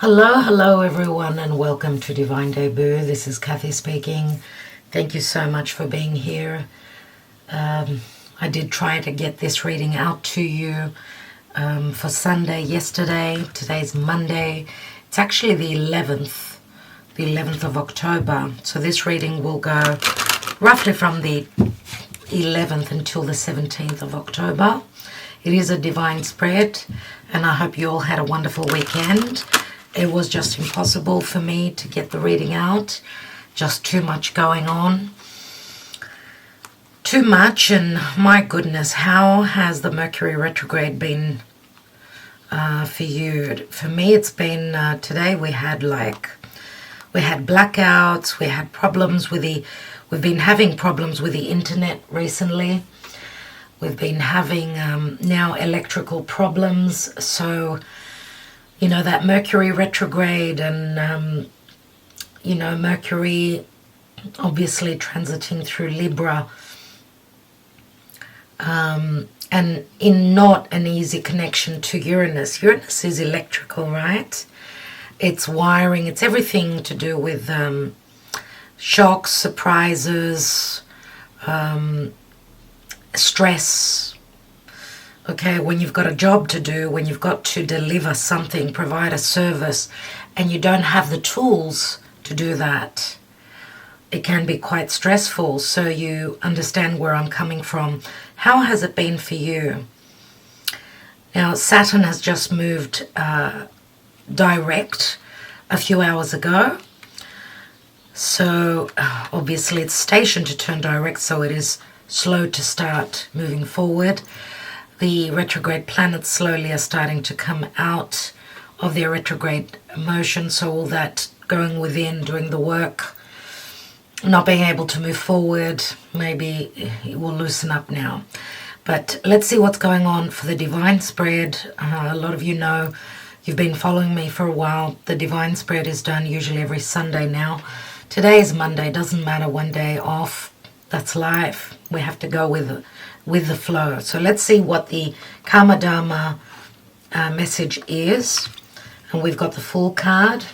Hello everyone, and welcome to Divine Debut. This is Kathy speaking. Thank you so much for being here. I did try to get this reading out to you for Sunday yesterday. Today's Monday. It's actually the 11th of October. So this reading will go roughly from the 11th until the 17th of October. It is a divine spread, and I hope you all had a wonderful weekend. It was just impossible for me to get the reading out. Just too much going on. Too much, and my goodness, how has the Mercury Retrograde been for you? For me, it's been, today we had blackouts, we had problems with we've been having problems with the internet recently. We've been having now electrical problems, so you know, that Mercury retrograde and, Mercury obviously transiting through Libra and in not an easy connection to Uranus. Uranus is electrical, right? It's wiring. It's everything to do with shocks, surprises, stress. Okay, when you've got a job to do, when you've got to deliver something, provide a service, and you don't have the tools to do that, it can be quite stressful. So you understand where I'm coming from. How has it been for you? Now, Saturn has just moved direct a few hours ago. So obviously it's stationed to turn direct, so it is slow to start moving forward. The retrograde planets slowly are starting to come out of their retrograde motion, so all that going within, doing the work, not being able to move forward, maybe it will loosen up now. But let's see what's going on for the divine spread. A lot of you know, you've been following me for a while. The divine spread is done usually every Sunday now. Today is Monday, doesn't matter, one day off. That's life. We have to go with the flow. So let's see what the Karma Dharma message is. And we've got the Fool card.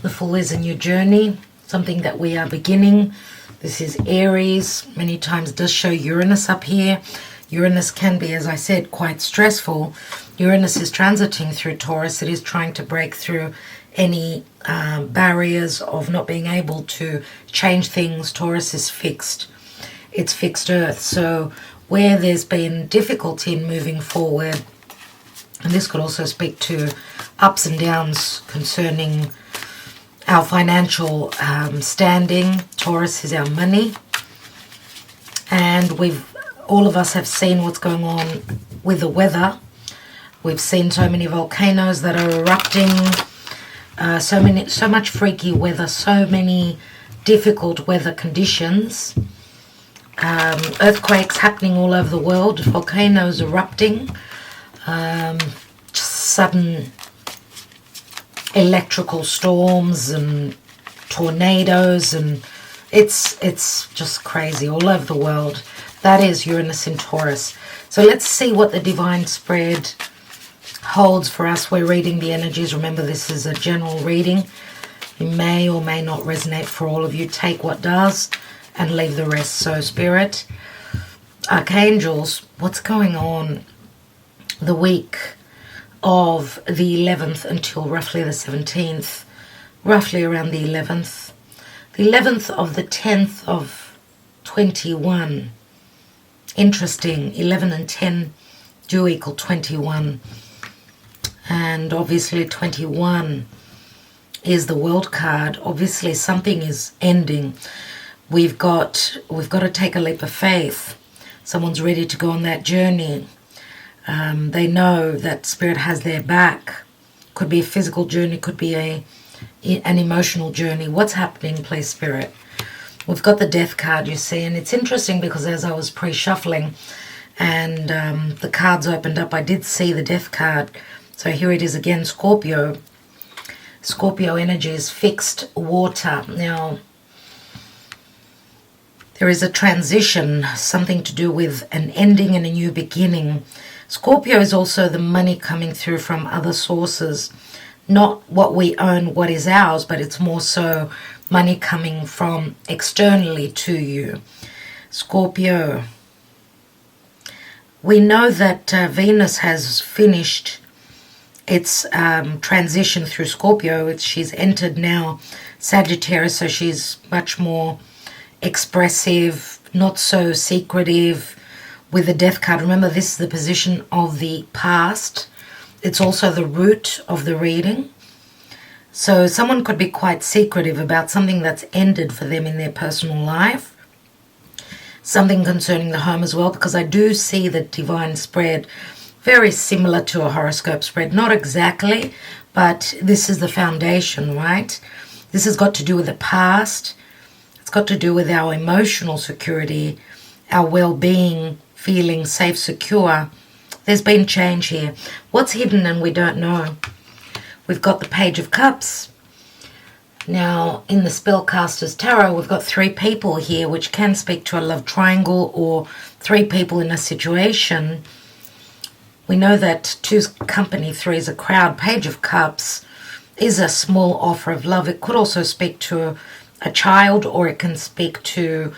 The Fool is a new journey, something that we are beginning. This is Aries. Many times does show Uranus up here. Uranus can be, as I said, quite stressful. Uranus is transiting through Taurus. It is trying to break through any barriers of not being able to change things. Taurus is fixed. It's fixed earth. So where there's been difficulty in moving forward, and this could also speak to ups and downs concerning our financial standing. Taurus is our money, and all of us have seen what's going on with the weather. We've seen so many volcanoes that are erupting, so much freaky weather, so many difficult weather conditions. Earthquakes happening all over the world, volcanoes erupting, sudden electrical storms and tornadoes, and it's just crazy all over the world. That is Uranus in Taurus. So let's see what the divine spread holds for us. We're reading the energies. Remember, this is a general reading. It may or may not resonate for all of you. Take what does and leave the rest. So Spirit, Archangels, what's going on the week of the 11th until roughly the 17th, roughly around the 11th. The 11th of the 10th of 21. Interesting, 11 and 10 do equal 21. And obviously 21 is the World card. Obviously something is ending. We've got to take a leap of faith. Someone's ready to go on that journey. They know that Spirit has their back. Could be a physical journey, could be an emotional journey. What's happening, please, Spirit? We've got the Death card, you see, and it's interesting because as I was pre-shuffling and the cards opened up, I did see the Death card. So here it is again, Scorpio. Scorpio energy is fixed water. Now, there is a transition, something to do with an ending and a new beginning. Scorpio is also the money coming through from other sources. not what we own, what is ours, but it's more so money coming from externally to you. Scorpio. We know that Venus has finished its transition through Scorpio. She's entered now Sagittarius, so she's much more expressive, not so secretive with the Death card. Remember, this is the position of the past. It's also the root of the reading. So someone could be quite secretive about something that's ended for them in their personal life. Something concerning the home as well, because I do see the divine spread very similar to a horoscope spread. Not exactly, but this is the foundation, right? This has got to do with the past. It's got to do with our emotional security, our well-being, feeling safe, secure. There's been change here. What's hidden and we don't know? We've got the Page of Cups. Now, in the Spellcaster's Tarot, we've got 3 people here, which can speak to a love triangle or 3 people in a situation. We know that 2's company, 3 is a crowd. Page of Cups is a small offer of love. It could also speak to a child, or it can speak to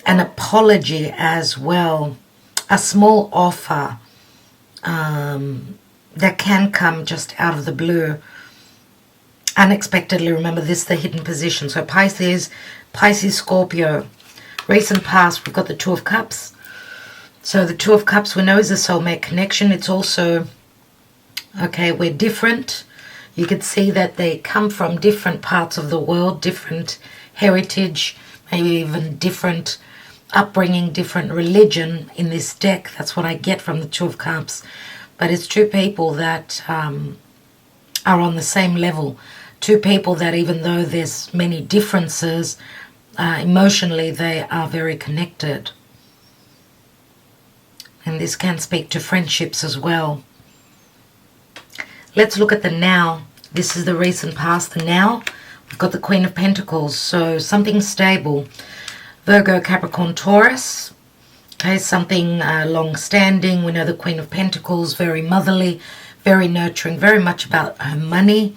an apology as well. A small offer that can come just out of the blue. Unexpectedly. Remember, this is the hidden position. So Pisces, Scorpio. Recent past, we've got the 2 of Cups. So the 2 of Cups we know is a soulmate connection. It's also, okay, we're different. You could see that they come from different parts of the world, different heritage, maybe even different upbringing, different religion in this deck. That's what I get from the 2 of Cups. But it's 2 people that are on the same level. 2 people that, even though there's many differences, emotionally they are very connected. And this can speak to friendships as well. Let's look at the now. This is the recent past. The now, we've got the Queen of Pentacles. So something stable. Virgo, Capricorn, Taurus. Okay, something long-standing. We know the Queen of Pentacles, very motherly, very nurturing, very much about her money,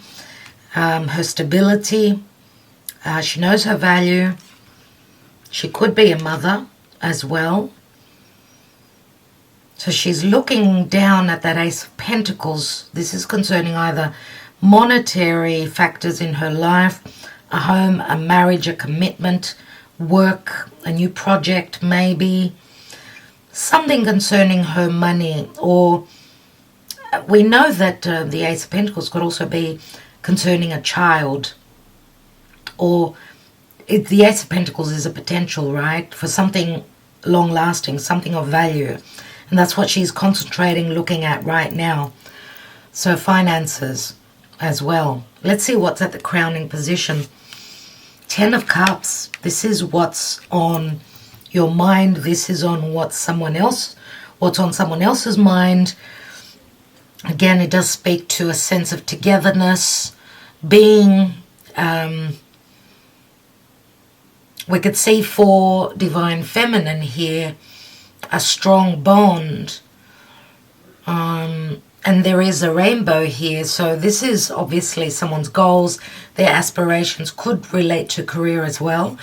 her stability. She knows her value. She could be a mother as well. So she's looking down at that Ace of Pentacles. This is concerning either monetary factors in her life, a home, a marriage, a commitment, work, a new project maybe. Something concerning her money, or we know that the Ace of Pentacles could also be concerning a child, or the Ace of Pentacles is a potential, right, for something long-lasting, something of value, and that's what she's concentrating, looking at right now. So finances as well. Let's see what's at the crowning position. 10 of Cups. This is what's on your mind. This is on what's on someone else's mind. Again, it does speak to a sense of togetherness, being, we could see for Divine Feminine here, a strong bond. And there is a rainbow here. So this is obviously someone's goals, their aspirations, could relate to career as well.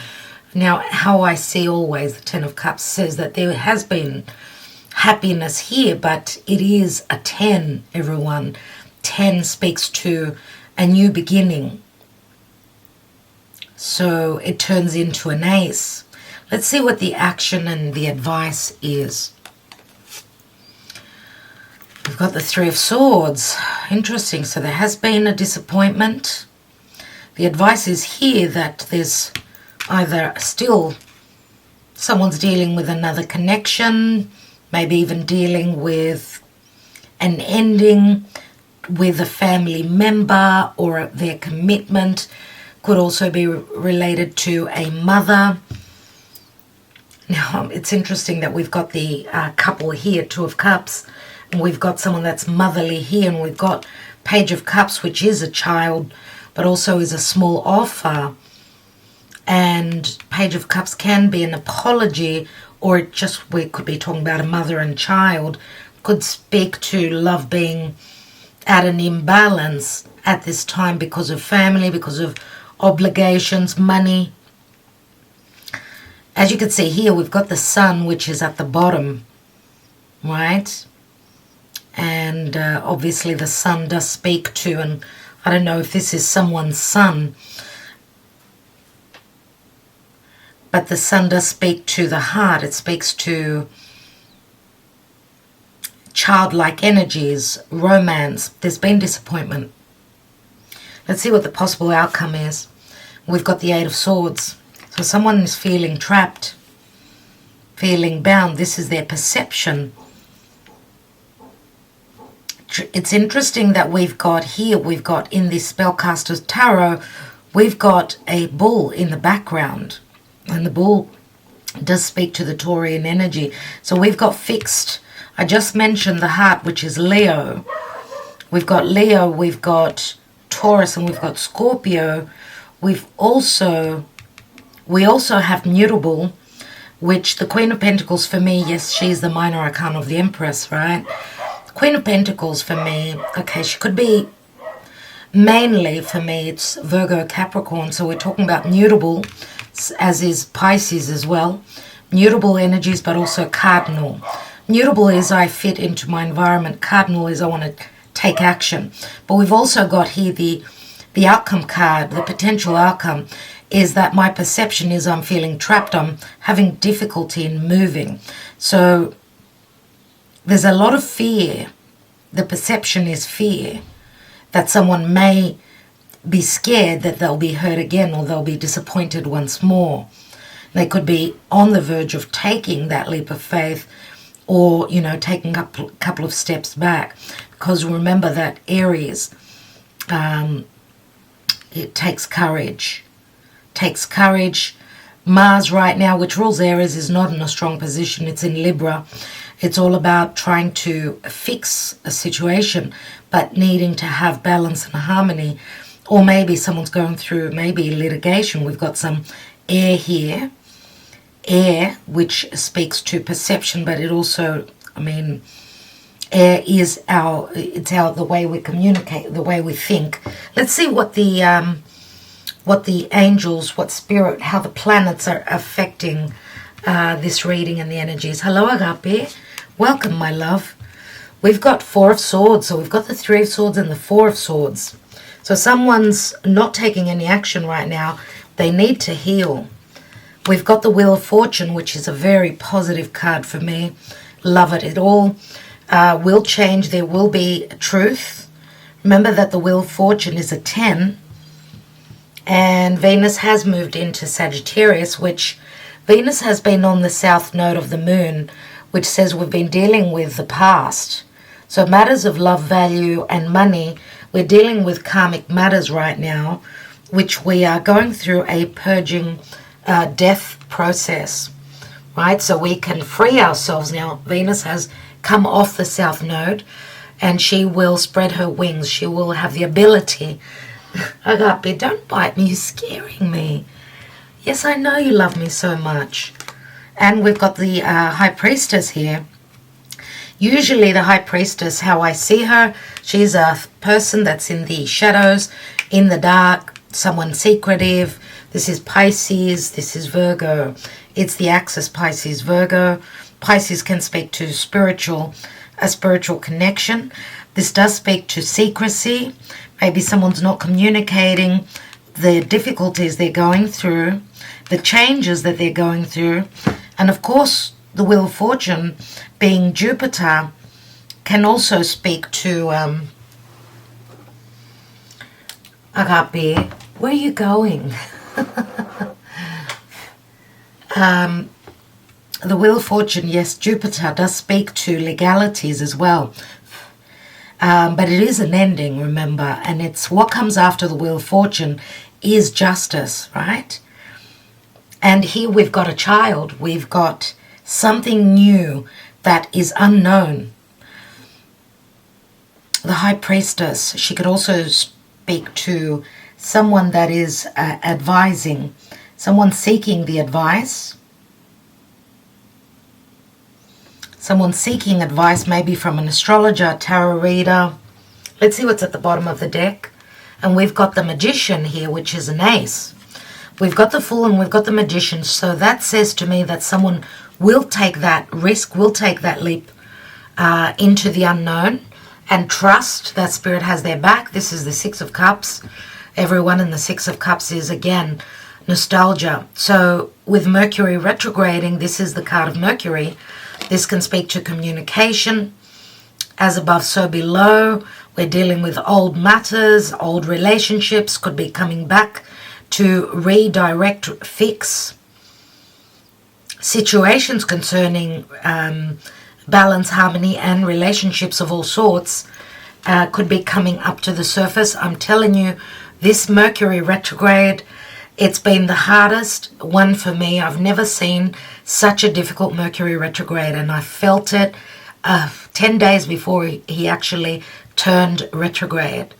Now, how I see always the 10 of Cups says that there has been happiness here, but it is a 10, everyone. 10 speaks to a new beginning. So it turns into an ace. Let's see what the action and the advice is. We've got the 3 of Swords. Interesting. So there has been a disappointment. The advice is here that there's either still someone's dealing with another connection, maybe even dealing with an ending with a family member, or their commitment could also be related to a mother. Now, it's interesting that we've got the couple here, 2 of Cups, and we've got someone that's motherly here, and we've got Page of Cups, which is a child, but also is a small offer. And Page of Cups can be an apology, or we could be talking about a mother and child. Could speak to love being at an imbalance, at this time because of family, because of obligations, money. As you can see here, we've got the sun, which is at the bottom, right? And obviously the sun does speak to, and I don't know if this is someone's sun, but the sun does speak to the heart. It speaks to childlike energies, romance. There's been disappointment. Let's see what the possible outcome is. We've got the Eight of Swords. So someone is feeling trapped, feeling bound. This is their perception. It's interesting that we've got here, we've got in this Spellcaster's Tarot, we've got a bull in the background. And the bull does speak to the Taurian energy. So we've got fixed. I just mentioned the heart, which is Leo. We've got Leo, we've got Taurus, and we've got Scorpio. We also have mutable, which the Queen of Pentacles for me, yes, she's the minor arcana of the Empress, right? The Queen of Pentacles for me, okay, she could be, mainly for me, it's Virgo, Capricorn, so we're talking about mutable, as is Pisces as well. Mutable energies, but also cardinal. Mutable is I fit into my environment. Cardinal is I want to take action. But we've also got here the outcome card, the potential outcome is that my perception is I'm feeling trapped. I'm having difficulty in moving. So there's a lot of fear. The perception is fear that someone may be scared that they'll be hurt again or they'll be disappointed once more. They could be on the verge of taking that leap of faith or, you know, taking a couple of steps back. Because remember that Aries, it takes courage. Takes courage. Mars right now, which rules Aries, is not in a strong position. It's in Libra. It's all about trying to fix a situation, but needing to have balance and harmony. Or maybe someone's going through maybe litigation. We've got some air here. Air, which speaks to perception, but it also, I mean, air is the way we communicate, the way we think. Let's see what the angels, what spirit, how the planets are affecting this reading and the energies. Hello, Agape. Welcome, my love. We've got Four of Swords, so we've got the Three of Swords and the Four of Swords. So someone's not taking any action right now. They need to heal. We've got the Wheel of Fortune, which is a very positive card for me. Love it. It all will change. There will be truth. Remember that the Wheel of Fortune is a 10. And Venus has moved into Sagittarius, which Venus has been on the south node of the moon, which says we've been dealing with the past. So matters of love, value, and money, we're dealing with karmic matters right now, which we are going through a purging death process, right? So we can free ourselves now. Venus has come off the south node, and she will spread her wings. She will have the ability. Agape, don't bite me. You're scaring me. Yes, I know you love me so much. And we've got the High Priestess here. Usually the High Priestess, how I see her, she's a person that's in the shadows, in the dark, someone secretive. This is Pisces, this is Virgo. It's the axis Pisces, Virgo. Pisces can speak to a spiritual connection. This does speak to secrecy. Maybe someone's not communicating the difficulties they're going through, the changes that they're going through. And of course, the Wheel of Fortune, being Jupiter, can also speak to Agape. Where are you going? The Wheel of Fortune, yes, Jupiter does speak to legalities as well. But it is an ending, remember, and it's what comes after the Wheel of Fortune is justice, right? And here we've got a child. We've got something new that is unknown. The High Priestess, she could also speak to someone that is advising, someone seeking the advice. Someone seeking advice maybe from an astrologer, tarot reader. Let's see what's at the bottom of the deck. And we've got the Magician here, which is an ace. We've got the Fool and we've got the Magician. So that says to me that someone will take that risk, will take that leap into the unknown and trust that Spirit has their back. This is the Six of Cups. Everyone in the Six of Cups is, again, nostalgia. So with Mercury retrograding, this is the card of Mercury. This can speak to communication. As above, so below. We're dealing with old matters, old relationships, could be coming back to redirect, fix. Situations concerning balance, harmony, and relationships of all sorts could be coming up to the surface. I'm telling you, this Mercury retrograde, it's been the hardest one for me. I've never seen such a difficult Mercury retrograde, and I felt it 10 days before he actually turned retrograde.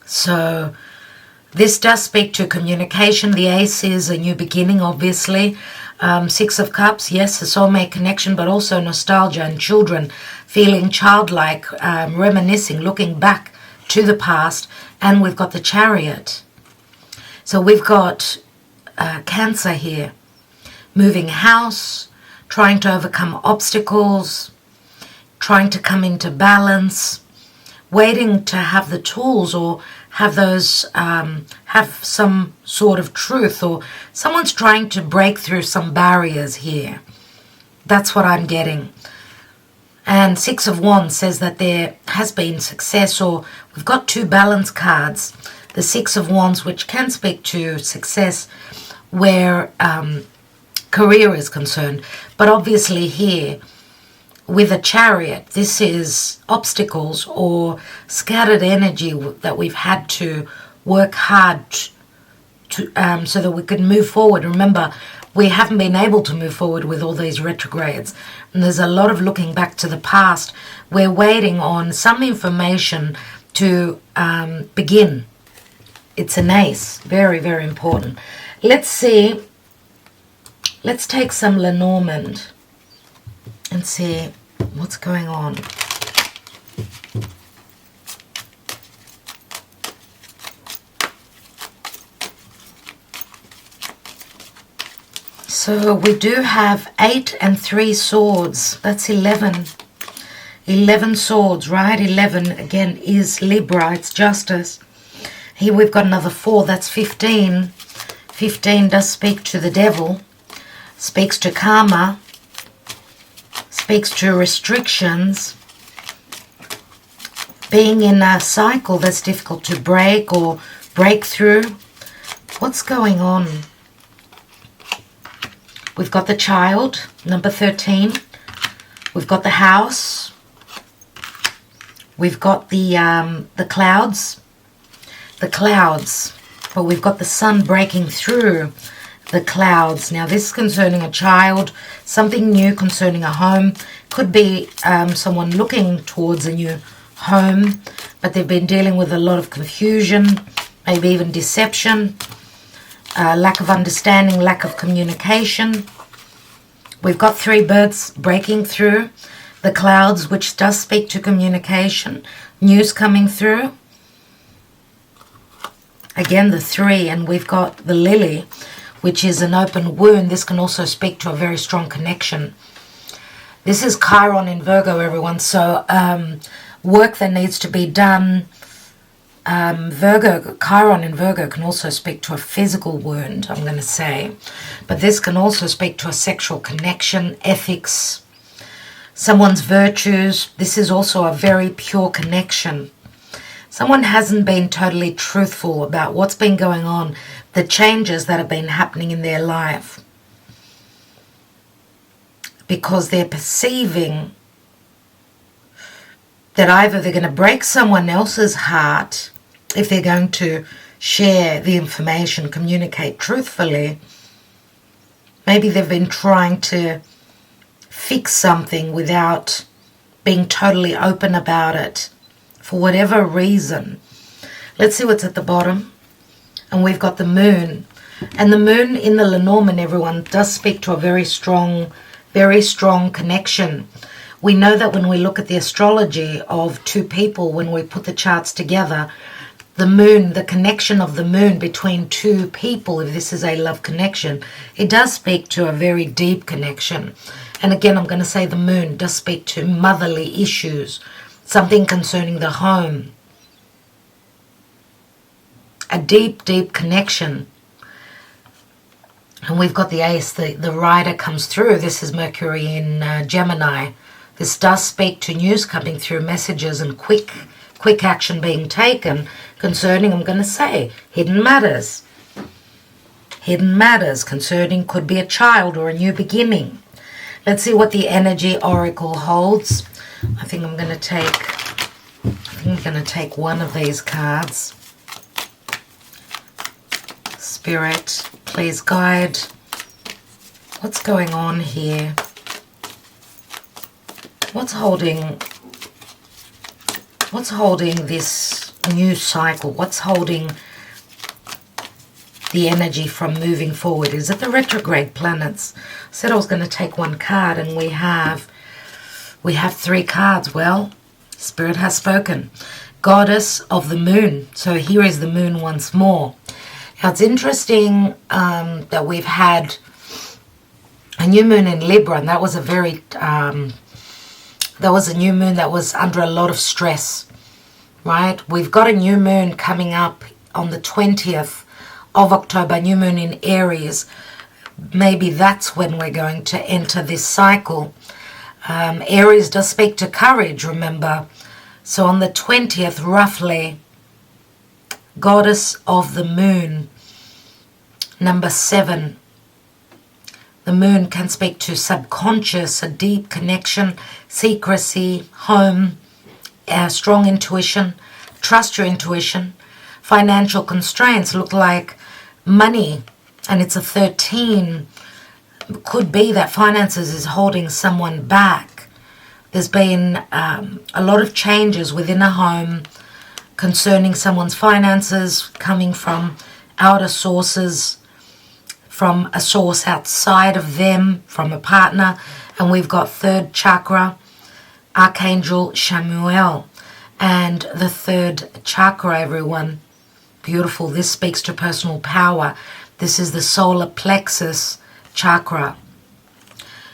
So this does speak to communication. The Ace is a new beginning, obviously. Six of Cups, yes, a soulmate connection, but also nostalgia and children feeling childlike, reminiscing, looking back to the past. And we've got the Chariot. So we've got Cancer here, moving house, trying to overcome obstacles, trying to come into balance, waiting to have the tools or have those, have some sort of truth, or someone's trying to break through some barriers here. That's what I'm getting. And Six of Wands says that there has been success, or we've got two balance cards. The Six of Wands, which can speak to success where career is concerned. But obviously here, with a Chariot, this is obstacles or scattered energy that we've had to work hard to, so that we could move forward. Remember, we haven't been able to move forward with all these retrogrades. And there's a lot of looking back to the past. We're waiting on some information to begin. It's an Ace. Very, very important. Let's see. Let's take some Lenormand and see what's going on. So we do have 8 and 3 swords. That's 11. 11 swords, right? 11 again is Libra. It's justice. Here we've got another 4. That's 15. 15 does speak to the devil. Speaks to karma. Speaks to restrictions. Being in a cycle that's difficult to break or break through. What's going on? We've got the Child, number 13. We've got the House. We've got the clouds. The clouds. But we've got the sun breaking through the clouds. Now this is concerning a child, something new concerning a home. Could be someone looking towards a new home, but they've been dealing with a lot of confusion, maybe even deception, lack of understanding, lack of communication. We've got 3 birds breaking through the clouds, which does speak to communication, news coming through. Again, the 3, and we've got the Lily, which is an open wound. This can also speak to a very strong connection. This is Chiron in Virgo, everyone. So work that needs to be done. Chiron in Virgo can also speak to a physical wound, I'm going to say. But this can also speak to a sexual connection, ethics, someone's virtues. This is also a very pure connection. Someone hasn't been totally truthful about what's been going on, the changes that have been happening in their life, because they're perceiving that either they're going to break someone else's heart if they're going to share the information, communicate truthfully. Maybe they've been trying to fix something without being totally open about it for whatever reason. Let's see what's at the bottom. And we've got the Moon. And the Moon in the Lenormand, everyone, does speak to a very strong connection. We know that when we look at the astrology of 2 people, when we put the charts together, the moon, the connection of the moon between two people, if this is a love connection, it does speak to a very deep connection. And again, I'm going to say the moon does speak to motherly issues, something concerning the home. A deep, deep connection. And we've got the ace, the rider comes through. This is Mercury in Gemini. This does speak to news coming through, messages and quick action being taken concerning, I'm going to say, hidden matters. Hidden matters concerning, could be a child or a new beginning. Let's see what the energy oracle holds. I think I'm going to take one of these cards. Spirit, please guide. What's going on here? What's holding this new cycle? What's holding the energy from moving forward? Is it the retrograde planets? I said I was going to take one card, and we have 3 cards. Well, Spirit has spoken. Goddess of the moon. So here is the moon once more. Now it's interesting that we've had a new moon in Libra, and that was a very that was a new moon that was under a lot of stress, right? We've got a new moon coming up on the 20th of October, new moon in Aries. Maybe that's when we're going to enter this cycle. Aries does speak to courage, remember. So on the 20th, roughly, Goddess of the moon, number 7. The moon can speak to subconscious, a deep connection, secrecy, home, strong intuition, trust your intuition. Financial constraints look like money, and it's a 13. Could be that finances is holding someone back. There's been a lot of changes within a home concerning someone's finances, coming from outer sources, from a source outside of them, from a partner. And we've got 3rd chakra, Archangel Chamuel. And the 3rd chakra, everyone, beautiful. This speaks to personal power. This is the solar plexus chakra.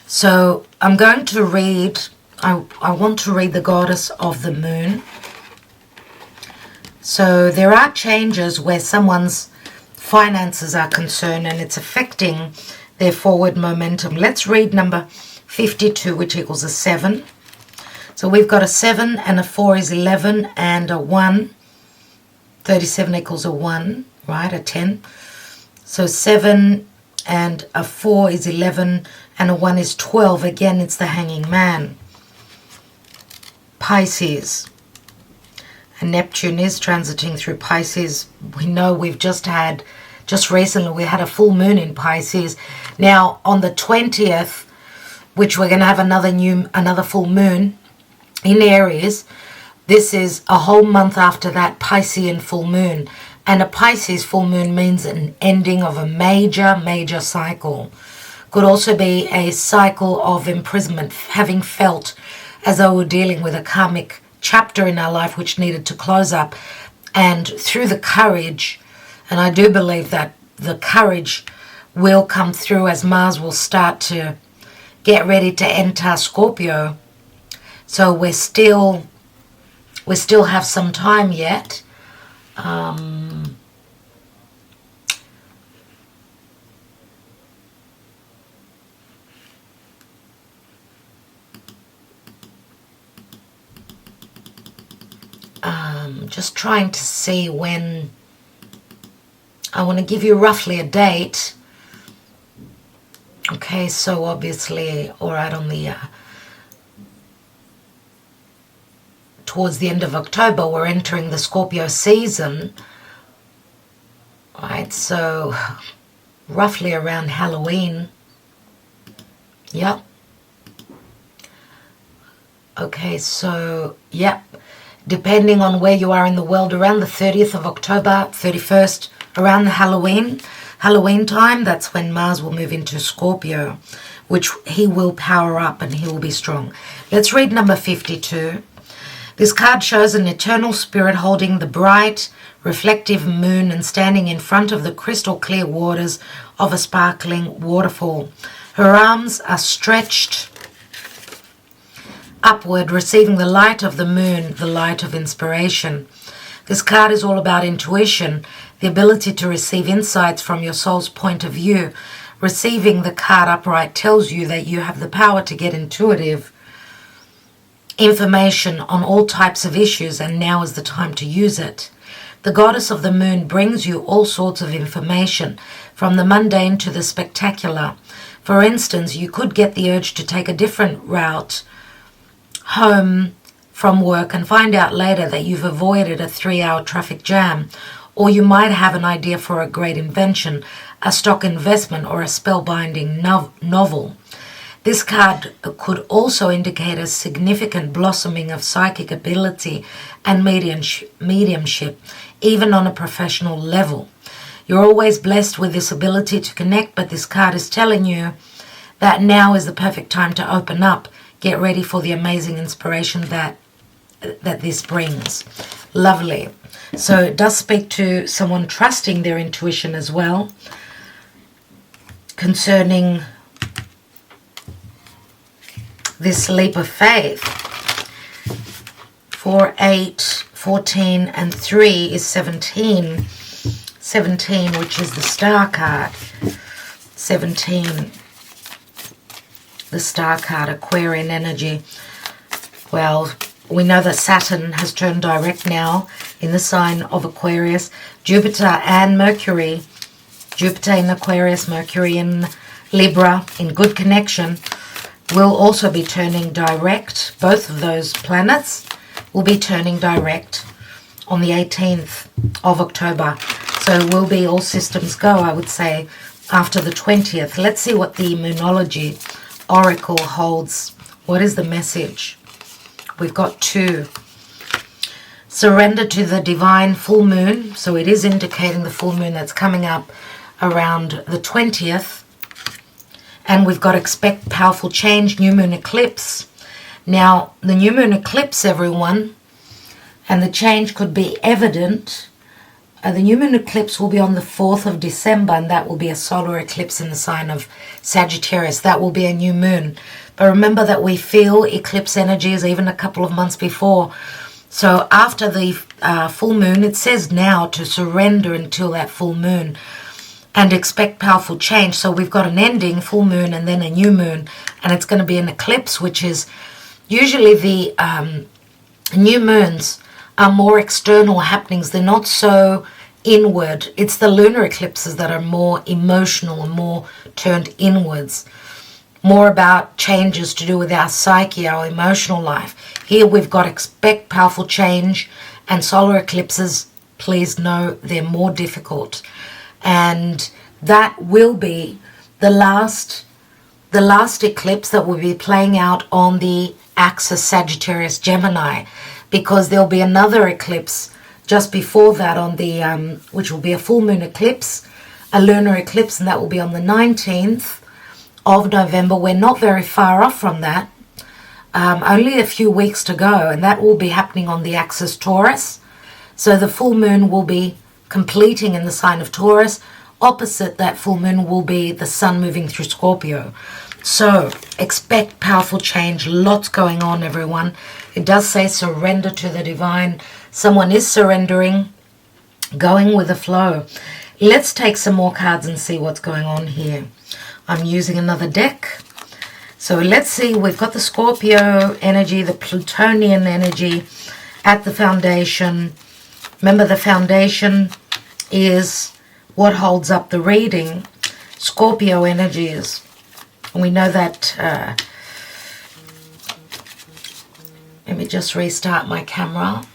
So I'm going to read, I want to read the Goddess of the moon. So there are changes where someone's finances are concerned, and it's affecting their forward momentum. Let's read number 52, which equals a 7. So we've got a 7 and a 4 is 11, and a 1. 37 equals a 1, right? A 10. So 7 and a 4 is 11, and a 1 is 12. Again, it's the hanging man. Pisces. And Neptune is transiting through Pisces. We know we've just recently, we had a full moon in Pisces. Now, on the 20th, which we're going to have another full moon in Aries, this is a whole month after that Piscean full moon. And a Pisces full moon means an ending of a major cycle. Could also be a cycle of imprisonment, having felt as though we're dealing with a karmic chapter in our life which needed to close up. And through the courage, and I do believe that the courage will come through as Mars will start to get ready to enter Scorpio. So we still have some time yet. Just trying to see when. I want to give you roughly a date. Okay, so obviously, all right, on the towards the end of October, we're entering the Scorpio season. All right, so roughly around Halloween. Yep. Okay, so, yep. Depending on where you are in the world, around the 30th of October, 31st, around the Halloween time, that's when Mars will move into Scorpio, which he will power up and he will be strong. Let's read number 52. This card shows an eternal spirit holding the bright, reflective moon and standing in front of the crystal clear waters of a sparkling waterfall. Her arms are stretched upward, receiving the light of the moon, the light of inspiration. This card is all about intuition, the ability to receive insights from your soul's point of view. Receiving the card upright tells you that you have the power to get intuitive information on all types of issues, and now is the time to use it. The goddess of the moon brings you all sorts of information, from the mundane to the spectacular. For instance, you could get the urge to take a different route home from work and find out later that you've avoided a 3-hour traffic jam. Or you might have an idea for a great invention, a stock investment, or a spellbinding novel. This card could also indicate a significant blossoming of psychic ability and mediumship, even on a professional level. You're always blessed with this ability to connect, but this card is telling you that now is the perfect time to open up. Get ready for the amazing inspiration that this brings. Lovely. So it does speak to someone trusting their intuition as well concerning this leap of faith. 4, 8, 14, and 3 is 17. 17, which is the star card. 17, the star card, Aquarian energy. Well, we know that Saturn has turned direct now in the sign of Aquarius. Jupiter and Mercury, Jupiter in Aquarius, Mercury in Libra, in good connection, will also be turning direct. Both of those planets will be turning direct on the 18th of October. So will be all systems go, I would say, after the 20th. Let's see what the Moonology Oracle holds. What is the message? We've got 2. Surrender to the divine full moon. So it is indicating the full moon that's coming up around the 20th. And we've got expect powerful change, new moon eclipse. Now, the new moon eclipse, everyone, and the change could be evident. The new moon eclipse will be on the 4th of December, and that will be a solar eclipse in the sign of Sagittarius. That will be a new moon. But remember that we feel eclipse energies even a couple of months before. So after the full moon, it says now to surrender until that full moon and expect powerful change. So we've got an ending, full moon, and then a new moon, and it's going to be an eclipse, which is usually the new moons are more external happenings. They're not so inward. It's the lunar eclipses that are more emotional and more turned inwards, more about changes to do with our psyche, our emotional life. Here we've got expect powerful change, and solar eclipses, please know, they're more difficult. And that will be the last eclipse that will be playing out on the axis Sagittarius Gemini, because there'll be another eclipse just before that on the which will be a full moon eclipse, a lunar eclipse, and that will be on the 19th of November. We're not very far off from that, only a few weeks to go, and that will be happening on the axis Taurus. So the full moon will be completing in the sign of Taurus. Opposite that full moon will be the sun moving through Scorpio. So expect powerful change. Lots going on, everyone. It does say surrender to the divine. Someone is surrendering, going with the flow. Let's take some more cards and see what's going on here. I'm using another deck. So let's see. We've got the Scorpio energy, the Plutonian energy at the foundation. Remember, the foundation is what holds up the reading. Scorpio energies. And we know that, let me just restart my camera.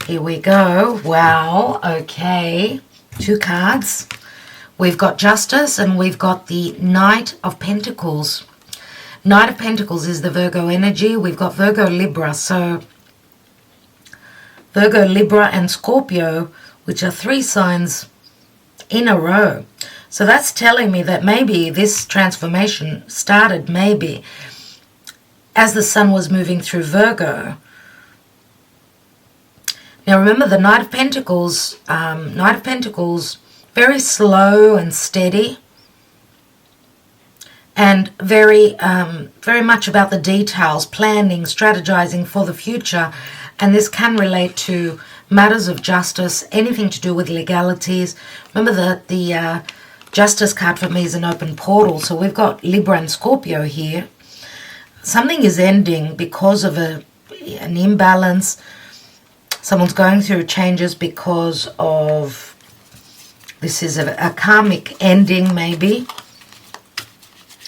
Here we go. Wow, okay. 2 cards. We've got Justice and we've got the Knight of Pentacles. Knight of Pentacles is the Virgo energy. We've got Virgo Libra. So Virgo, Libra, and Scorpio, which are 3 signs in a row. So that's telling me that maybe this transformation started maybe as the sun was moving through Virgo. Now remember, the Knight of Pentacles, very slow and steady, and very much about the details, planning, strategizing for the future. And this can relate to matters of justice, anything to do with legalities. Remember that the Justice card for me is an open portal. So we've got Libra and Scorpio here. Something is ending because of an imbalance. Someone's going through changes because of, this is a karmic ending maybe.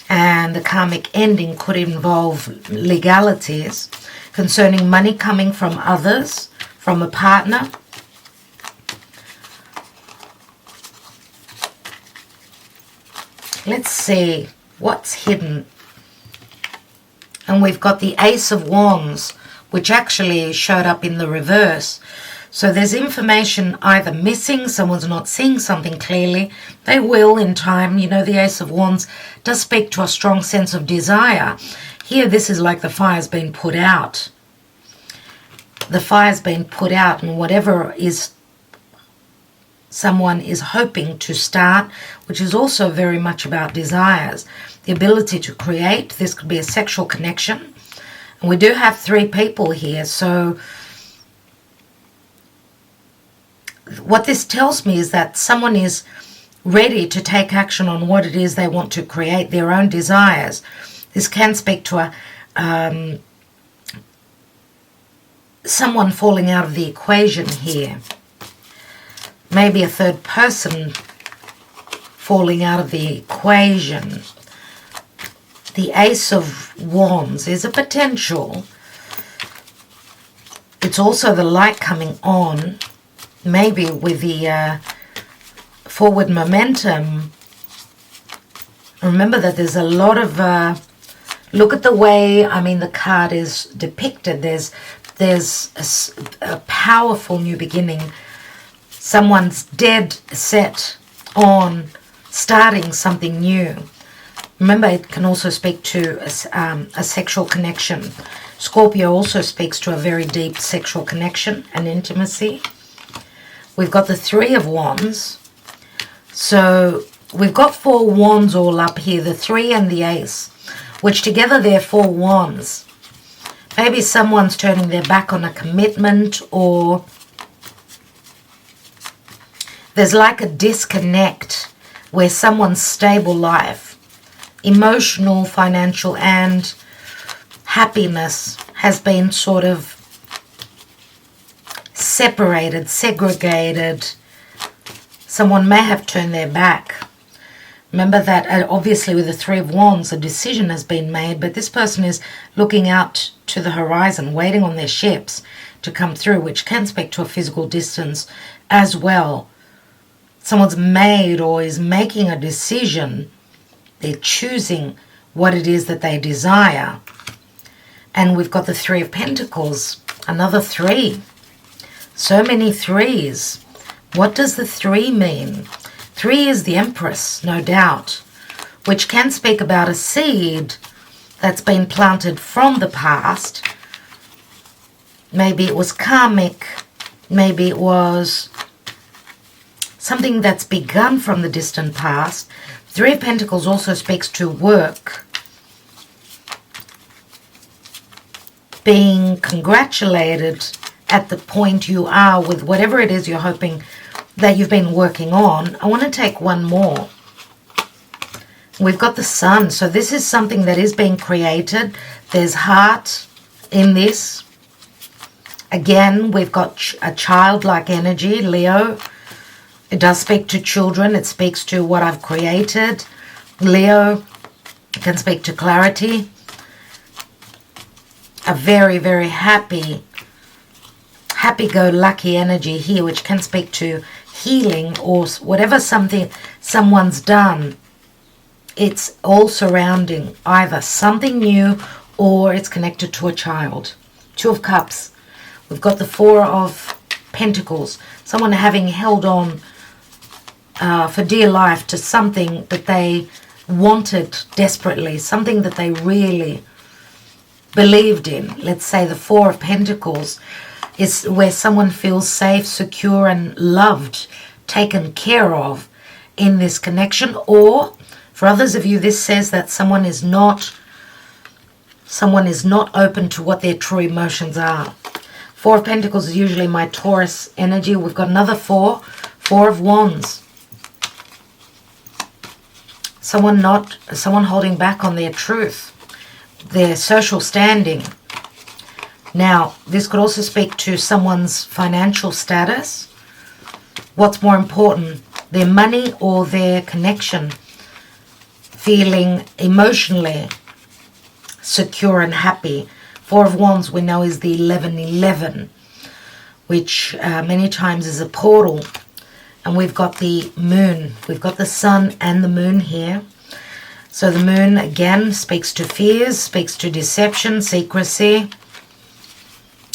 And the karmic ending could involve legalities concerning money coming from others, from a partner. Let's see what's hidden. And we've got the Ace of Wands, which actually showed up in the reverse. So there's information either missing, someone's not seeing something clearly. They will in time. You know, the Ace of Wands does speak to a strong sense of desire. Here, this is like the fire's been put out. The fire's been put out, and whatever is someone is hoping to start, which is also very much about desires, the ability to create. This could be a sexual connection. And we do have 3 people here, so what this tells me is that someone is ready to take action on what it is they want to create, their own desires. This can speak to someone falling out of the equation here. Maybe a third person falling out of the equation. The Ace of Wands is a potential. It's also the light coming on, maybe with the forward momentum. Remember that there's a lot of, look at the way, the card is depicted. There's a powerful new beginning. Someone's dead set on starting something new. Remember, it can also speak to a sexual connection. Scorpio also speaks to a very deep sexual connection and intimacy. We've got the 3 of Wands. So we've got 4 wands all up here, the 3 and the Ace, which together they're 4 wands. Maybe someone's turning their back on a commitment, or there's like a disconnect where someone's stable life, emotional, financial, and happiness has been sort of separated, segregated. Someone may have turned their back. Remember that obviously with the 3 of Wands, a decision has been made, but this person is looking out to the horizon, waiting on their ships to come through, which can speak to a physical distance as well. Someone's made or is making a decision. They're choosing what it is that they desire. And we've got the 3 of Pentacles, another 3. So many 3s. What does the 3 mean? 3 is the Empress, no doubt, which can speak about a seed that's been planted from the past. Maybe it was karmic. Maybe it was something that's begun from the distant past. 3 of Pentacles also speaks to work. Being congratulated at the point you are with whatever it is you're hoping that you've been working on. I want to take one more. We've got the Sun. So this is something that is being created. There's heart in this. Again, we've got a childlike energy, Leo. It does speak to children. It speaks to what I've created. Leo can speak to clarity. A very, very happy-go-lucky energy here, which can speak to healing or whatever someone's done. It's all surrounding either something new or it's connected to a child. 2 of Cups. We've got the 4 of Pentacles. Someone having held on for dear life to something that they wanted desperately, something that they really believed in. Let's say the Four of Pentacles is where someone feels safe, secure, and loved, taken care of in this connection. Or for others of you, this says that someone is not open to what their true emotions are. Four of Pentacles is usually my Taurus energy. We've got another Four of Wands. Someone holding back on their truth, their social standing. Now, this could also speak to someone's financial status. What's more important, their money or their connection? Feeling emotionally secure and happy. Four of Wands we know is the 1111, which many times is a portal. And we've got the moon. We've got the sun and the moon here. So the moon, again, speaks to fears, speaks to deception, secrecy.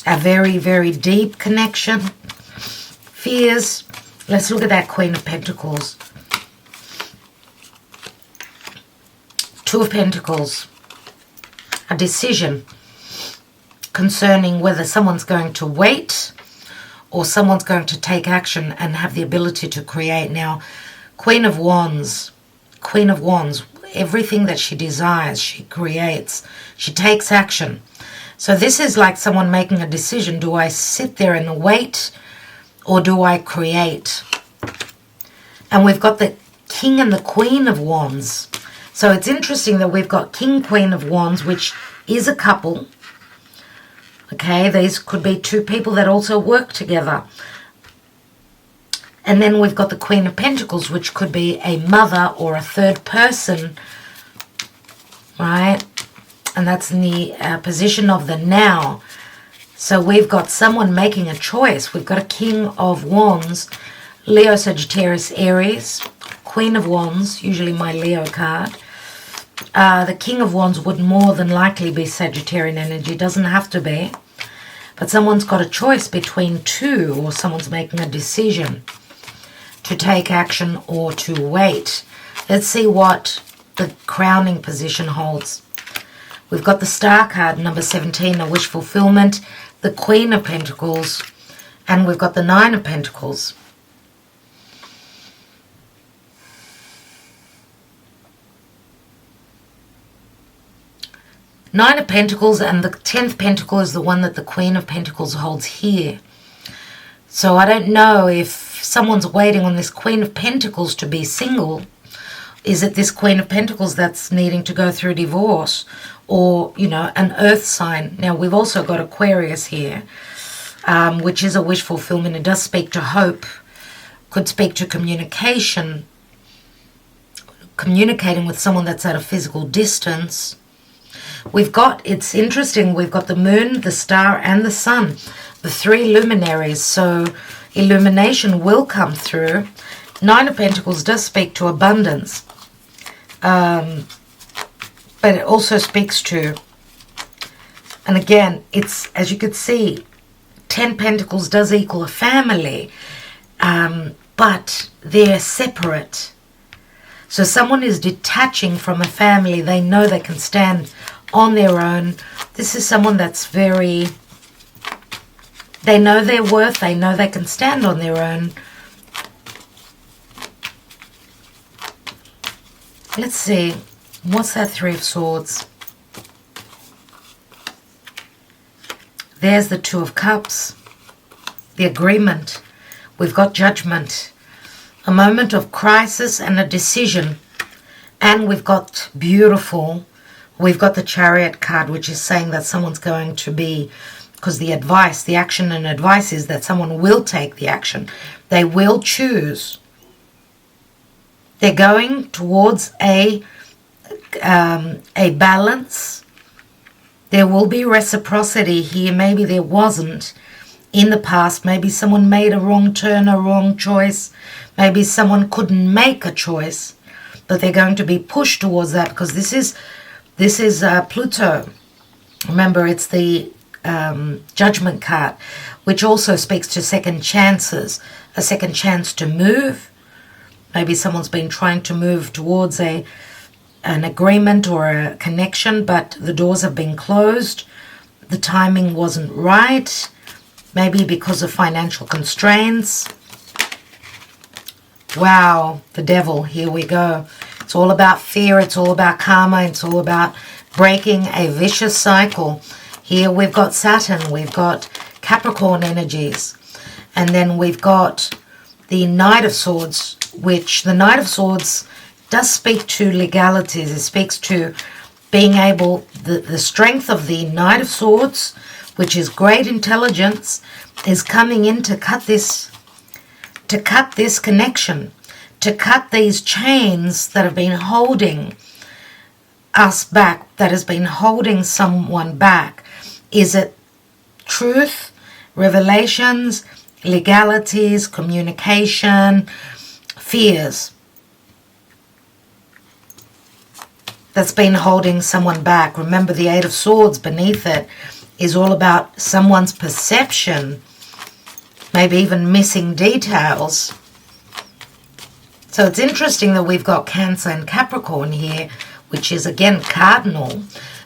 A very, very deep connection. Fears. Let's look at that Queen of Pentacles. Two of Pentacles. A decision concerning whether someone's going to wait or someone's going to take action and have the ability to create. Now, Queen of Wands, everything that she desires, she creates. She takes action. So this is like someone making a decision. Do I sit there and wait, or do I create? And we've got the King and the Queen of Wands. So it's interesting that we've got King, Queen of Wands, which is a couple. Okay, these could be two people that also work together. And then we've got the Queen of Pentacles, which could be a mother or a third person, right? And that's in the position of the now. So we've got someone making a choice. We've got a King of Wands, Leo, Sagittarius, Aries, Queen of Wands, usually my Leo card. The King of Wands would more than likely be Sagittarian energy. Doesn't have to be. But someone's got a choice between two, or someone's making a decision to take action or to wait. Let's see what the crowning position holds. We've got the Star card, number 17, a wish fulfillment, the Queen of Pentacles, and we've got the Nine of Pentacles. Nine of Pentacles, and the 10th Pentacle is the one that the Queen of Pentacles holds here. So I don't know if someone's waiting on this Queen of Pentacles to be single. Is it this Queen of Pentacles that's needing to go through divorce? Or, you know, an earth sign. Now, we've also got Aquarius here, which is a wish fulfillment. It does speak to hope. Could speak to communication. Communicating with someone that's at a physical distance. We've got, it's interesting, we've got the moon, the star, and the sun. The three luminaries. So illumination will come through. Nine of Pentacles does speak to abundance. But it also speaks to, and again, it's, as you could see, 10 Pentacles does equal a family. But they're separate. So someone is detaching from a family. They know they can stand on their own. This is someone that's very, they know their worth. They know they can stand on their own. Let's see. What's that Three of Swords? There's the Two of Cups. The agreement. We've got judgment. A moment of crisis and a decision. And we've got beautiful. We've got the Chariot card, which is saying that someone's going to be, because the advice, the action and advice is that someone will take the action. They will choose. They're going towards a balance. There will be reciprocity here. Maybe there wasn't in the past. Maybe someone made a wrong turn, a wrong choice. Maybe someone couldn't make a choice, but they're going to be pushed towards that, because this is Pluto. Remember, it's the Judgment card, which also speaks to second chances, a second chance to move. Maybe someone's been trying to move towards a an agreement or a connection, but the doors have been closed. The timing wasn't right, maybe because of financial constraints. Wow, the devil, here we go. It's all about fear, it's all about karma, it's all about breaking a vicious cycle. Here we've got Saturn, we've got Capricorn energies, and then we've got the Knight of Swords, which the Knight of Swords does speak to legalities. It speaks to being able, the strength of the Knight of Swords, which is great intelligence, is coming in to cut this connection, to cut these chains that have been holding us back, that has been holding someone back. Is it truth, revelations, legalities, communication, fears that's been holding someone back? Remember, the Eight of Swords beneath it is all about someone's perception, maybe even missing details. So it's interesting that we've got Cancer and Capricorn here, which is again cardinal.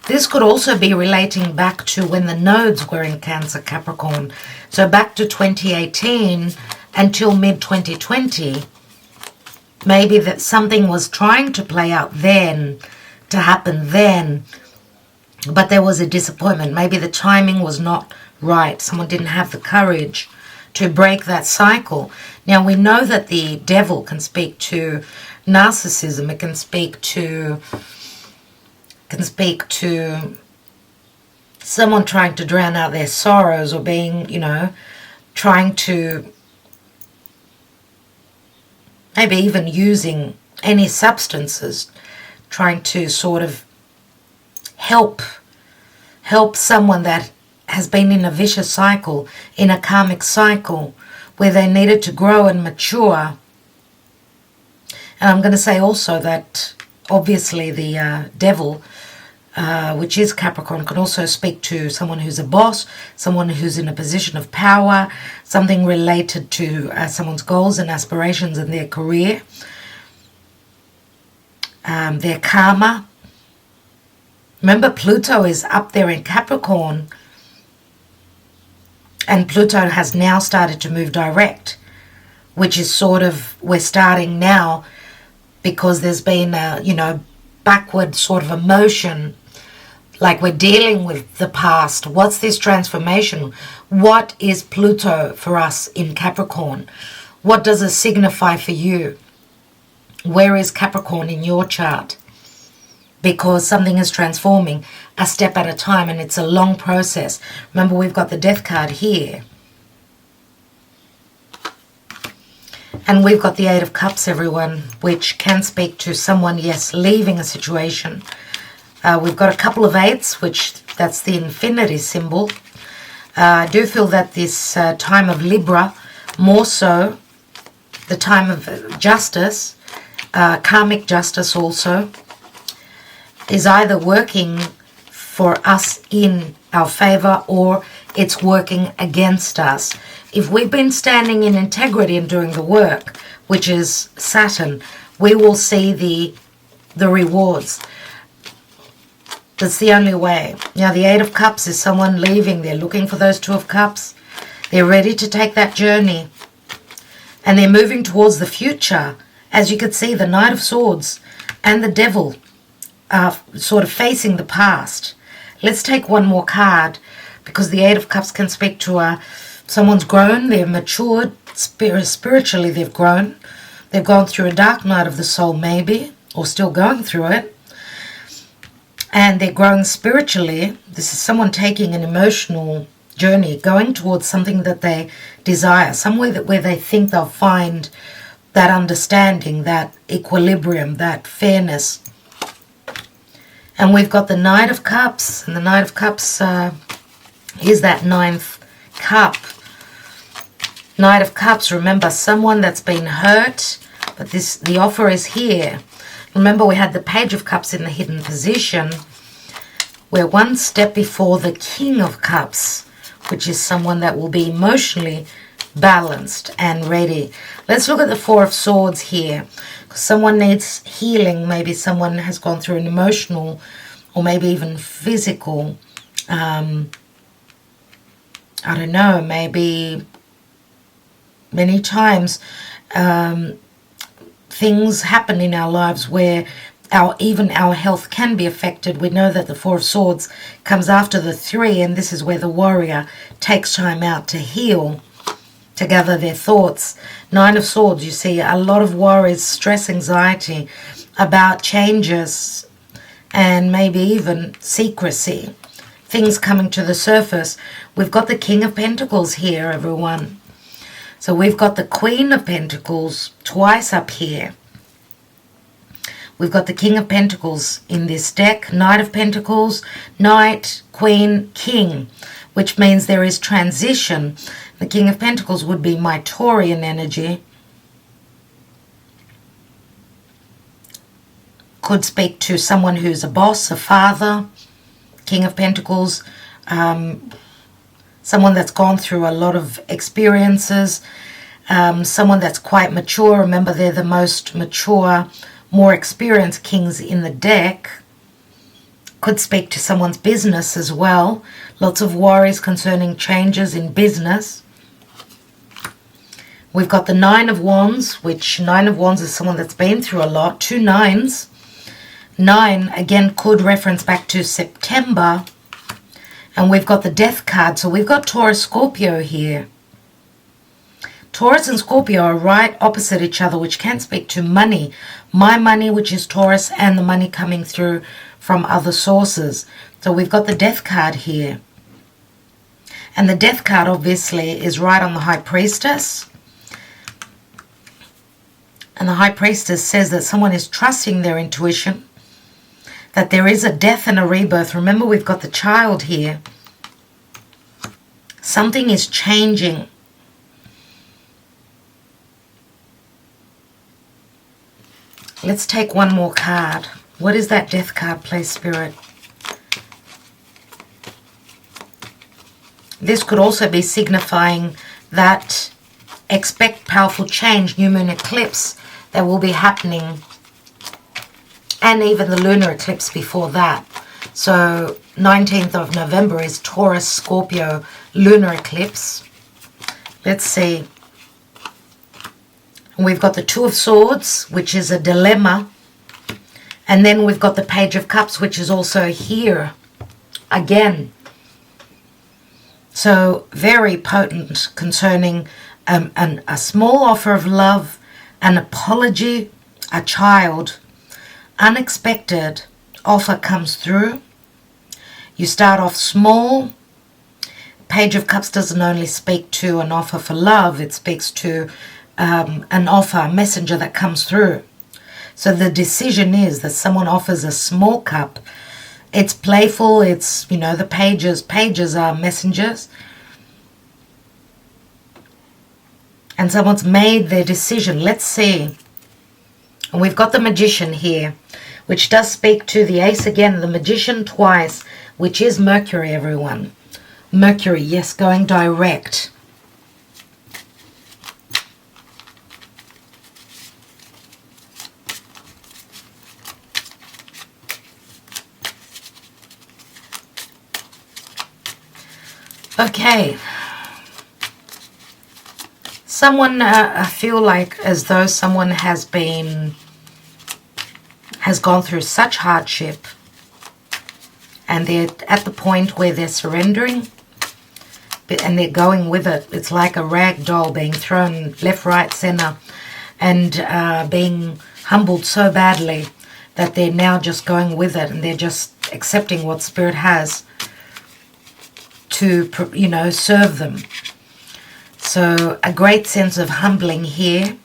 This could also be relating back to when the nodes were in Cancer, Capricorn. So back to 2018 until mid-2020. Maybe that something was trying to play out then, to happen then, but there was a disappointment. Maybe the timing was not right. Someone didn't have the courage to break that cycle. Now we know that the devil can speak to narcissism. It can speak to someone trying to drown out their sorrows, or being, trying to maybe even using any substances, trying to sort of help someone that has been in a vicious cycle, in a karmic cycle, where they needed to grow and mature. And I'm going to say also that obviously the devil, which is Capricorn, can also speak to someone who's a boss, someone who's in a position of power, something related to someone's goals and aspirations in their career, their karma. Remember, Pluto is up there in Capricorn, and Pluto has now started to move direct, which is sort of, we're starting now because there's been a, backward sort of emotion, like we're dealing with the past. What's this transformation? What is Pluto for us in Capricorn? What does it signify for you? Where is Capricorn in your chart? Because something is transforming a step at a time, and it's a long process. Remember, we've got the Death card here. And we've got the Eight of Cups, everyone, which can speak to someone, yes, leaving a situation. We've got a couple of eights, which that's the infinity symbol. I do feel that this time of Libra, more so the time of justice, karmic justice also, is either working for us in our favor, or it's working against us. If we've been standing in integrity and doing the work, which is Saturn, we will see the rewards. That's the only way. Now, the Eight of Cups is someone leaving. They're looking for those Two of Cups. They're ready to take that journey. And they're moving towards the future. As you can see, the Knight of Swords and the Devil are sort of facing the past. Let's take one more card, because the Eight of Cups can speak to someone's grown, they've matured, spiritually they've grown. They've gone through a dark night of the soul maybe, or still going through it. And they're growing spiritually. This is someone taking an emotional journey, going towards something that they desire, somewhere where they think they'll find that understanding, that equilibrium, that fairness. And we've got the Knight of Cups, and the Knight of Cups is that ninth cup. Knight of Cups, remember, someone that's been hurt, but the offer is here. Remember, we had the Page of Cups in the hidden position. We're one step before the King of Cups, which is someone that will be emotionally balanced and ready. Let's look at the Four of Swords here. Someone needs healing. Maybe someone has gone through an emotional or maybe even physical, I don't know, maybe many times things happen in our lives where even our health can be affected. We know that the Four of Swords comes after the Three, and this is where the warrior takes time out to heal, to gather their thoughts. Nine of Swords, you see a lot of worries, stress, anxiety about changes, and maybe even secrecy, things coming to the surface. We've got the King of Pentacles here, everyone. So we've got the Queen of Pentacles twice up here. We've got the King of Pentacles in this deck, Knight of Pentacles, Knight, Queen, King, which means there is transition. The King of Pentacles would be my Taurian energy. Could speak to someone who's a boss, a father. King of Pentacles, someone that's gone through a lot of experiences, someone that's quite mature. Remember, they're the most mature, more experienced kings in the deck. Could speak to someone's business as well. Lots of worries concerning changes in business. We've got the Nine of Wands, which Nine of Wands is someone that's been through a lot. Two nines. Nine, again, could reference back to September. And we've got the Death card. So we've got Taurus, Scorpio here. Taurus and Scorpio are right opposite each other, which can speak to money. My money, which is Taurus, and the money coming through from other sources. So we've got the Death card here. And the Death card, obviously, is right on the High Priestess. And the High Priestess says that someone is trusting their intuition, that there is a death and a rebirth. Remember, we've got the Child here. Something is changing. Let's take one more card. What is that Death card, please, Spirit? This could also be signifying that expect powerful change, new moon eclipse that will be happening, and even the lunar eclipse before that. So 19th of November is Taurus Scorpio lunar eclipse. Let's see. We've got the Two of Swords, which is a dilemma. And then we've got the Page of Cups, which is also here again. So very potent concerning a small offer of love, an apology, a child. Unexpected offer comes through. You start off small. Page of Cups doesn't only speak to an offer for love, it speaks to an offer, a messenger that comes through. So the decision is that someone offers a small cup. It's playful, it's, you know, the pages are messengers. And someone's made their decision. Let's see. And we've got the Magician here, which does speak to the Ace again, the Magician twice, which is Mercury, everyone. Mercury, yes, going direct. Okay. Someone, I feel like as though someone has gone through such hardship, and they're at the point where they're surrendering and they're going with it. It's like a rag doll being thrown left, right, center, and being humbled so badly that they're now just going with it, and they're just accepting what Spirit has to, you know, serve them. So a great sense of humbling here,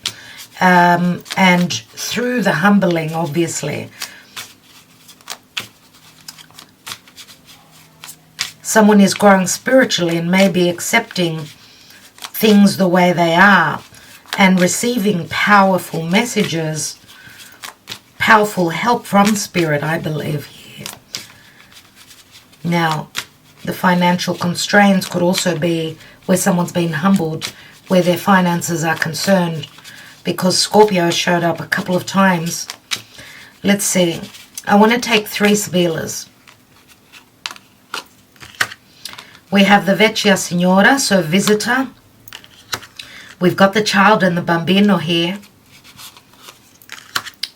and through the humbling, obviously, someone is growing spiritually and maybe accepting things the way they are and receiving powerful messages, powerful help from Spirit, I believe here. Now, the financial constraints could also be where someone's been humbled, where their finances are concerned. because Scorpio showed up a couple of times. Let's see. I want to take 3 Sibilas. We have the Vecchia Signora, so visitor. We've got the child and the bambino here.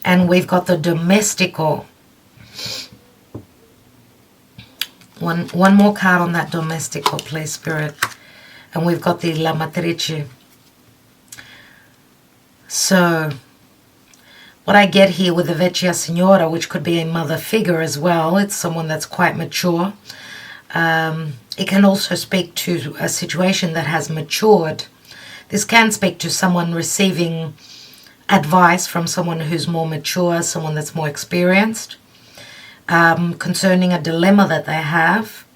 And we've got the domestico. One more card on that domestico, please, Spirit. And we've got the La Matrice. So, what I get here with the Vecchia Signora, which could be a mother figure as well. It's someone that's quite mature. It can also speak to a situation that has matured. This can speak to someone receiving advice from someone who's more mature, someone that's more experienced, concerning a dilemma that they have.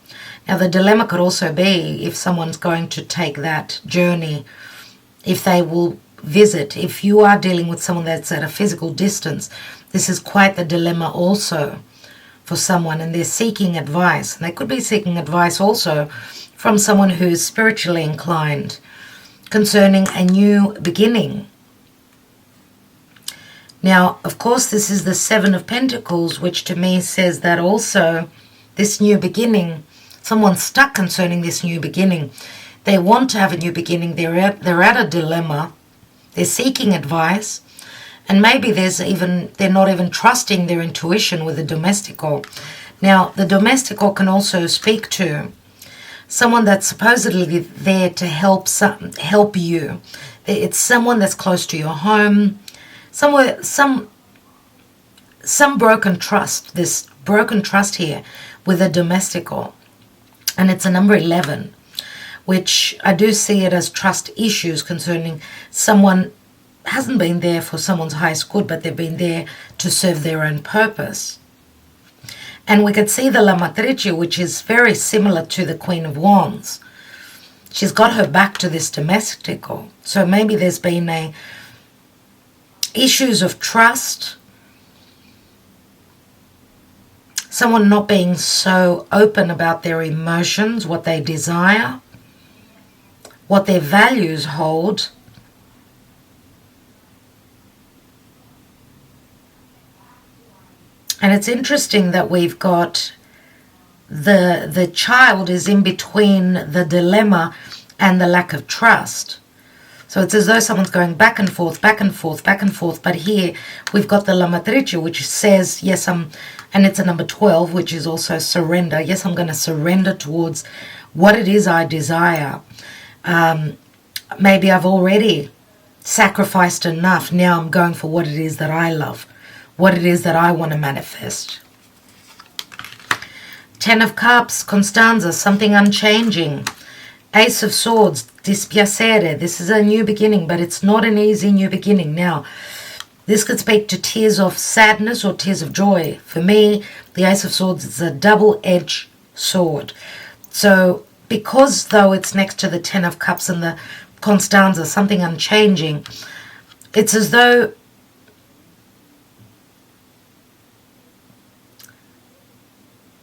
Now, the dilemma could also be if someone's going to take that journey, if they will visit. If you are dealing with someone that's at a physical distance, this is quite the dilemma also for someone, and they're seeking advice. And they could be seeking advice also from someone who's spiritually inclined concerning a new beginning. Now, of course, this is the 7 of Pentacles, which to me says that also this new beginning, someone's stuck concerning this new beginning. They want to have a new beginning. They're at a dilemma. They're seeking advice. And maybe they're not even trusting their intuition with the domestico. Now, the domestico can also speak to someone that's supposedly there to help you. It's someone that's close to your home. Some broken trust. This broken trust here with a domestico. And it's a number 11, which I do see it as trust issues concerning someone hasn't been there for someone's highest good, but they've been there to serve their own purpose. And we could see the La Matrice, which is very similar to the Queen of Wands. She's got her back to this domestico. So maybe there's been issues of trust, someone not being so open about their emotions, what they desire, what their values hold. And it's interesting that we've got the child is in between the dilemma and the lack of trust. So it's as though someone's going back and forth, back and forth, back and forth. But here we've got the La Matrice, which says, yes, and it's a number 12, which is also surrender. Yes, I'm going to surrender towards what it is I desire. Maybe I've already sacrificed enough. Now I'm going for what it is that I love, what it is that I want to manifest. 10 of Cups, Constanza, something unchanging. Ace of Swords, dispiacere. This is a new beginning, but it's not an easy new beginning. Now, this could speak to tears of sadness or tears of joy. For me, the Ace of Swords is a double-edged sword. So, because though it's next to the 10 of Cups and the Constanza, something unchanging, it's as though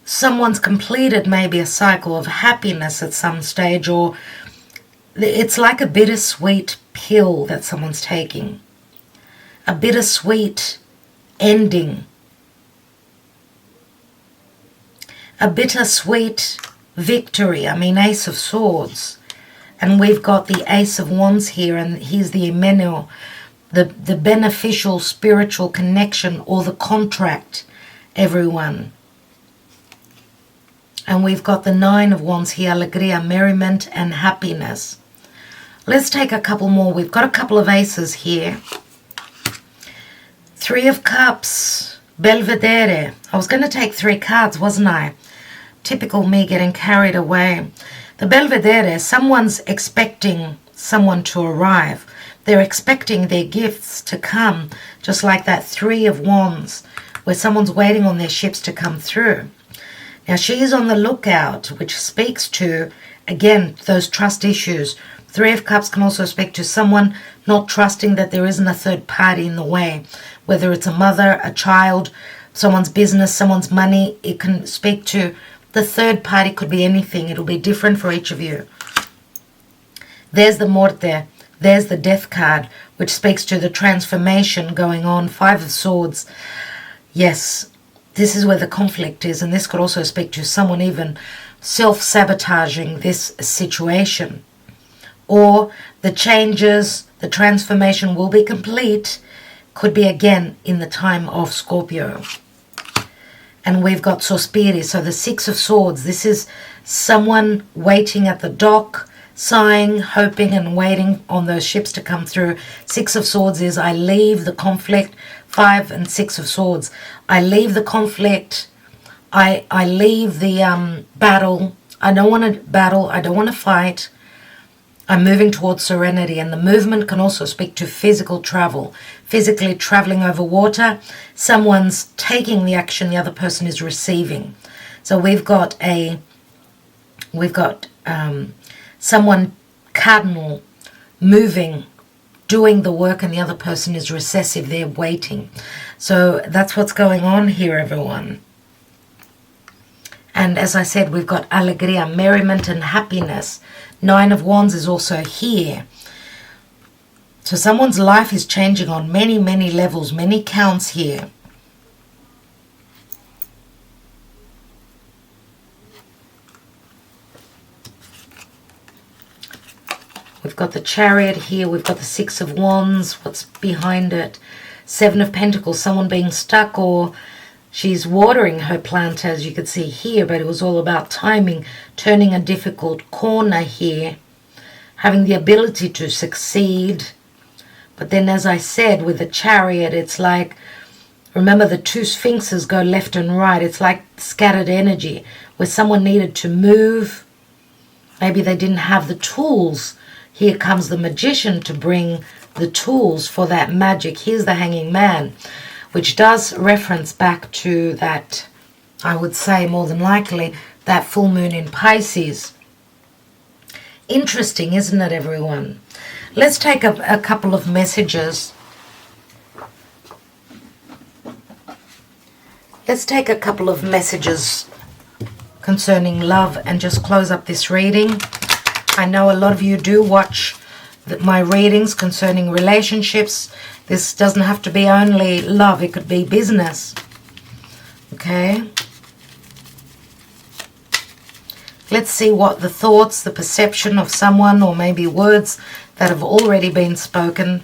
someone's completed maybe a cycle of happiness at some stage, or it's like a bittersweet pill that someone's taking. A bittersweet ending. A bittersweet victory. I mean, Ace of Swords. And we've got the Ace of Wands here, and here's the Emmanuel, the beneficial spiritual connection or the contract, everyone. And we've got the 9 of Wands here, alegria, merriment and happiness. Let's take a couple more. We've got a couple of aces here. 3 of Cups, Belvedere. I was going to take 3 cards, wasn't I? Typical me getting carried away. The Belvedere, someone's expecting someone to arrive. They're expecting their gifts to come, just like that 3 of Wands, where someone's waiting on their ships to come through. Now, she is on the lookout, which speaks to, again, those trust issues. 3 of Cups can also speak to someone not trusting that there isn't a third party in the way. Whether it's a mother, a child, someone's business, someone's money, it can speak to the third party. Could be anything. It'll be different for each of you. There's the Morte, There's the Death card, which speaks to the transformation going on. Five of Swords. Yes, this is where the conflict is, and this could also speak to someone even self-sabotaging this situation. Or the changes, the transformation will be complete, could be again in the time of Scorpio. And we've got Sospiri, so the Six of Swords. This is someone waiting at the dock, sighing, hoping and waiting on those ships to come through. Six of Swords is I leave the conflict. Five and Six of Swords. I leave the conflict. I leave the battle. I don't want to battle. I don't want to fight. I'm moving towards serenity, and the movement can also speak to physical travel, physically traveling over water. Someone's taking the action, the other person is receiving. So we've got someone cardinal moving, doing the work, and the other person is recessive, they're waiting. So that's what's going on here, everyone. And as I said, we've got alegria, merriment and happiness. Nine of Wands is also here. So someone's life is changing on many, many levels, many counts here. We've got the Chariot here. We've got the Six of Wands. What's behind it? Seven of Pentacles. Someone being stuck, or she's watering her plant, as you could see here, but it was all about timing, turning a difficult corner here, having the ability to succeed. But then, as I said, with the Chariot, it's like, remember the two sphinxes go left and right. It's like scattered energy, where someone needed to move. Maybe they didn't have the tools. Here comes the Magician to bring the tools for that magic. Here's the Hanging Man, which does reference back to that, I would say more than likely, that full moon in Pisces. Interesting, isn't it, everyone? Let's take a couple of messages. Let's take a couple of messages concerning love and just close up this reading. I know a lot of you do watch my readings concerning relationships. This doesn't have to be only love. It could be business. Okay. Let's see what the thoughts, the perception of someone, or maybe words that have already been spoken.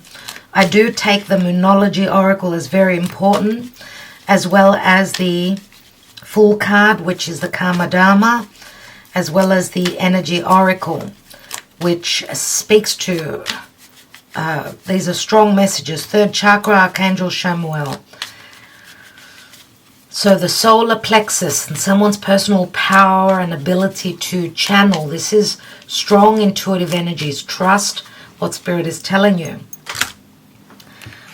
I do take the Moonology Oracle as very important, as well as the Fool card, which is the Karma Dharma, as well as the Energy Oracle, which speaks to, these are strong messages. Third chakra, Archangel Chamuel. So the solar plexus and someone's personal power and ability to channel. This is strong intuitive energies. Trust what Spirit is telling you.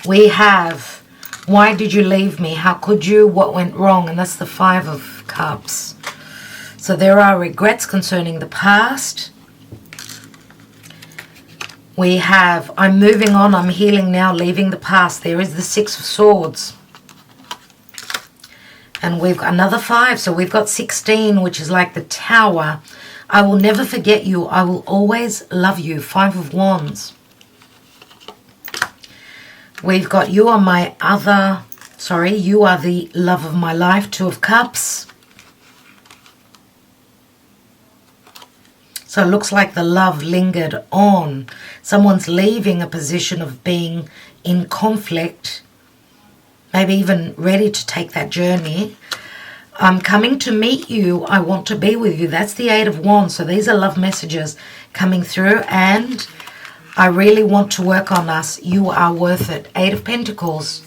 We have, why did you leave me? How could you? What went wrong? And that's the Five of Cups. So there are regrets concerning the past. We have, I'm moving on, I'm healing now, leaving the past. There is the Six of Swords. And we've got another 5, so we've got 16, which is like the Tower. I will never forget you. I will always love you. 5 of Wands. We've got you are my other, sorry, you are the love of my life. 2 of Cups. So it looks like the love lingered on. Someone's leaving a position of being in conflict, maybe even ready to take that journey. I'm coming to meet you. I want to be with you. That's the 8 of Wands. So these are love messages coming through, and I really want to work on us. You are worth it. 8 of Pentacles.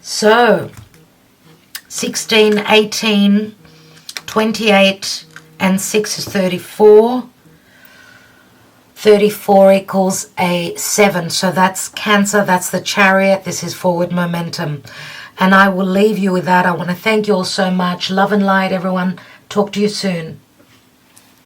So 16, 18, 28, and 6 is 34. 34 equals a 7. So that's Cancer. That's the Chariot. This is forward momentum. And I will leave you with that. I want to thank you all so much. Love and light, everyone. Talk to you soon.